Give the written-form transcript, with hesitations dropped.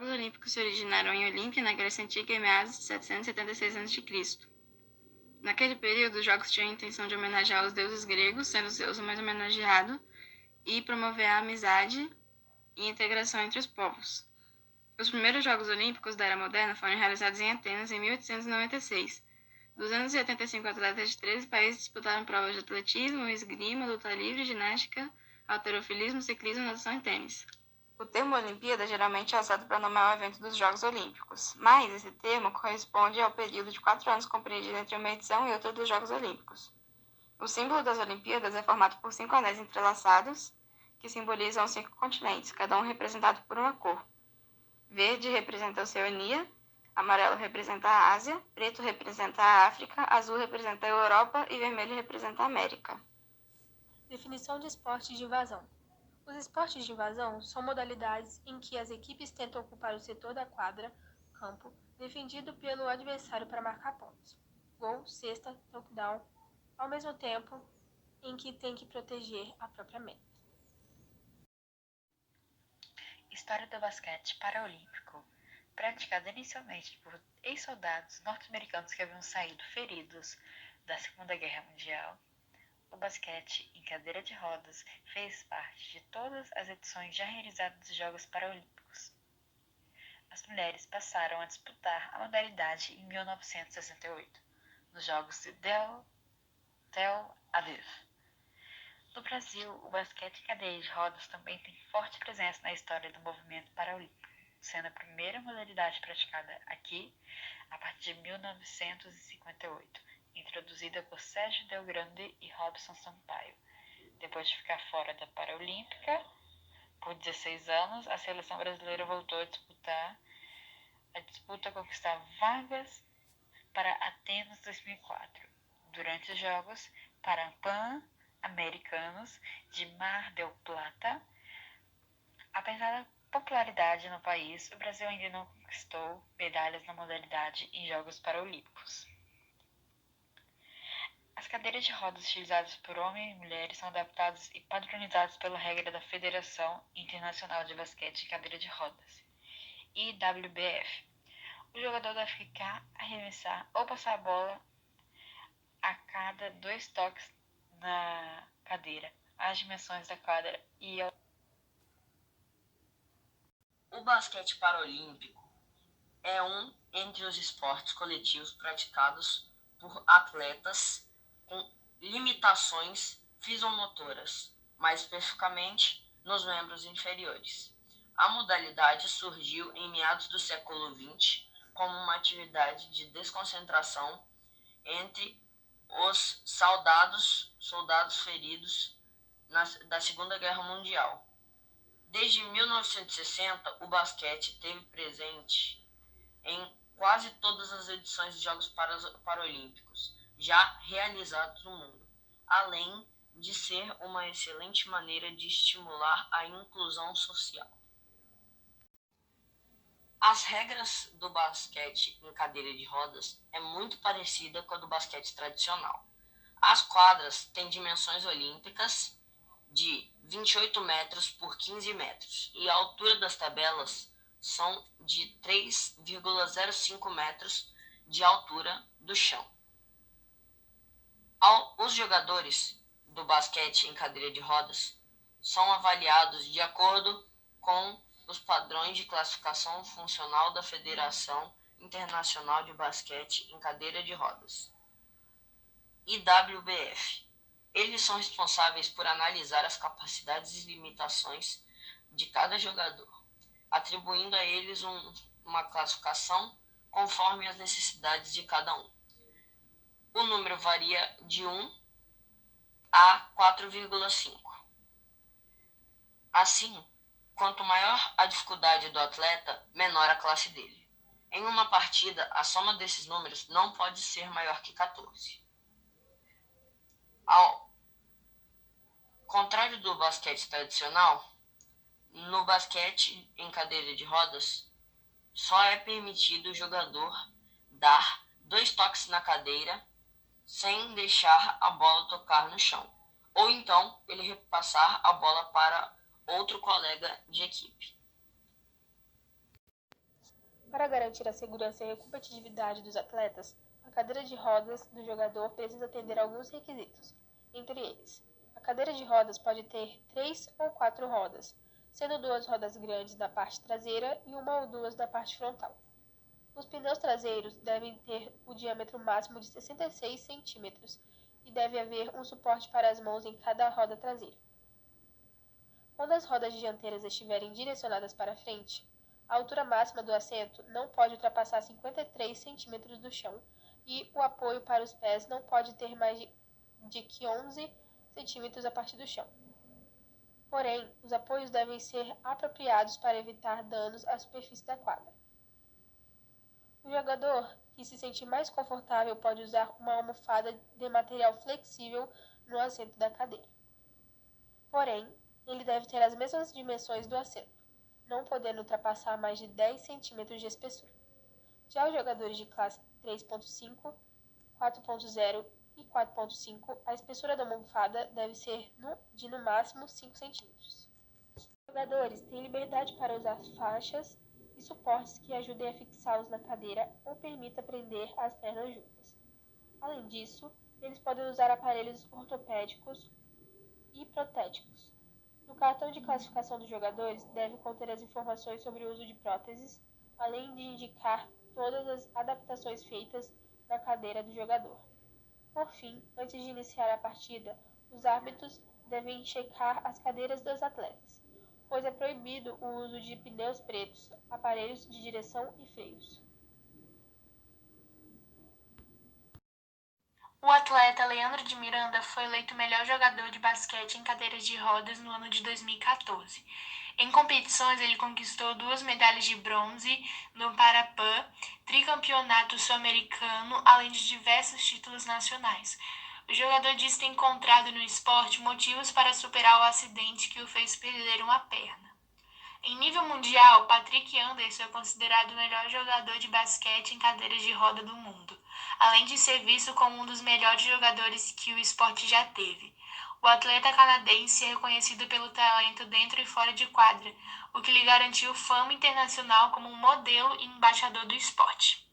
Os Jogos Olímpicos se originaram em Olímpia, na Grécia Antiga, em meados de 776 a.C. Naquele período, os Jogos tinham a intenção de homenagear os deuses gregos, sendo Zeus o mais homenageado, e promover a amizade e integração entre os povos. Os primeiros Jogos Olímpicos da Era Moderna foram realizados em Atenas em 1896. 285 atletas de 13 países disputaram provas de atletismo, esgrima, luta livre, ginástica, halterofilismo, ciclismo, natação e tênis. O termo Olimpíada geralmente é usado para nomear o evento dos Jogos Olímpicos, mas esse termo corresponde ao período de 4 anos compreendido entre uma edição e outra dos Jogos Olímpicos. O símbolo das Olimpíadas é formado por 5 anéis entrelaçados, que simbolizam os 5 continentes, cada um representado por uma cor. Verde representa a Oceania, amarelo representa a Ásia, preto representa a África, azul representa a Europa e vermelho representa a América. Definição de esporte de invasão. Os esportes de invasão são modalidades em que as equipes tentam ocupar o setor da quadra, campo, defendido pelo adversário para marcar pontos. Gol, cesta, touchdown, ao mesmo tempo em que tem que proteger a própria meta. História do basquete paraolímpico. Praticado inicialmente por ex-soldados norte-americanos que haviam saído feridos da Segunda Guerra Mundial, o basquete em cadeira de rodas fez parte de todas as edições já realizadas dos Jogos Paralímpicos. As mulheres passaram a disputar a modalidade em 1968, nos Jogos de Tel Aviv. No Brasil, o basquete em cadeira de rodas também tem forte presença na história do movimento paralímpico, sendo a primeira modalidade praticada aqui a partir de 1958, introduzida por Sérgio Delgrande e Robson Sampaio. Depois de ficar fora da Paralímpica por 16 anos, a seleção brasileira voltou a disputa conquistar vagas para Atenas 2004. Durante os Jogos Pan-Americanos de Mar del Plata, apesar da popularidade no país, o Brasil ainda não conquistou medalhas na modalidade em Jogos Paralímpicos. As cadeiras de rodas utilizadas por homens e mulheres são adaptadas e padronizadas pela regra da Federação Internacional de Basquete em Cadeira de Rodas, IWBF. O jogador deve ficar, arremessar ou passar a bola a cada 2 toques na cadeira. As dimensões da quadra e O basquete paralímpico é um entre os esportes coletivos praticados por atletas com limitações fisiomotoras, mais especificamente nos membros inferiores. A modalidade surgiu em meados do século XX como uma atividade de desconcentração entre os soldados feridos da Segunda Guerra Mundial. Desde 1960, o basquete esteve presente em quase todas as edições dos Jogos Paralímpicos já realizados no mundo, além de ser uma excelente maneira de estimular a inclusão social. As regras do basquete em cadeira de rodas é muito parecida com a do basquete tradicional. As quadras têm dimensões olímpicas de 28 metros por 15 metros e a altura das tabelas são de 3,05 metros de altura do chão. Os jogadores do basquete em cadeira de rodas são avaliados de acordo com os padrões de classificação funcional da Federação Internacional de Basquete em Cadeira de Rodas, IWBF. Eles são responsáveis por analisar as capacidades e limitações de cada jogador, atribuindo a eles uma classificação conforme as necessidades de cada um. O número varia de 1 a 4,5. Assim, quanto maior a dificuldade do atleta, menor a classe dele. Em uma partida, a soma desses números não pode ser maior que 14. Ao contrário do basquete tradicional, no basquete em cadeira de rodas, só é permitido o jogador dar 2 toques na cadeira sem deixar a bola tocar no chão, ou então ele repassar a bola para outro colega de equipe. Para garantir a segurança e a competitividade dos atletas, a cadeira de rodas do jogador precisa atender a alguns requisitos. Entre eles, a cadeira de rodas pode ter 3 ou 4 rodas, sendo 2 rodas grandes na parte traseira e 1 ou 2 na parte frontal. Os pneus traseiros devem ter o diâmetro máximo de 66 centímetros e deve haver um suporte para as mãos em cada roda traseira. Quando as rodas dianteiras estiverem direcionadas para frente, a altura máxima do assento não pode ultrapassar 53 centímetros do chão e o apoio para os pés não pode ter mais de que 11 centímetros a partir do chão. Porém, os apoios devem ser apropriados para evitar danos à superfície da quadra. O jogador que se sentir mais confortável pode usar uma almofada de material flexível no assento da cadeira. Porém, ele deve ter as mesmas dimensões do assento, não podendo ultrapassar mais de 10 centímetros de espessura. Já os jogadores de classe 3.5, 4.0 e 4.5, a espessura da almofada deve ser de no máximo 5 centímetros. Os jogadores têm liberdade para usar faixas e suportes que ajudem a fixá-los na cadeira ou permita prender as pernas juntas. Além disso, eles podem usar aparelhos ortopédicos e protéticos. O cartão de classificação dos jogadores deve conter as informações sobre o uso de próteses, além de indicar todas as adaptações feitas na cadeira do jogador. Por fim, antes de iniciar a partida, os árbitros devem checar as cadeiras dos atletas, pois é proibido o uso de pneus pretos, aparelhos de direção e freios. O atleta Leandro de Miranda foi eleito o melhor jogador de basquete em cadeiras de rodas no ano de 2014. Em competições, ele conquistou 2 medalhas de bronze no Parapan, tricampeonato sul-americano, além de diversos títulos nacionais. O jogador disse ter encontrado no esporte motivos para superar o acidente que o fez perder uma perna. Em nível mundial, Patrick Anderson é considerado o melhor jogador de basquete em cadeiras de roda do mundo, além de ser visto como um dos melhores jogadores que o esporte já teve. O atleta canadense é reconhecido pelo talento dentro e fora de quadra, o que lhe garantiu fama internacional como um modelo e embaixador do esporte.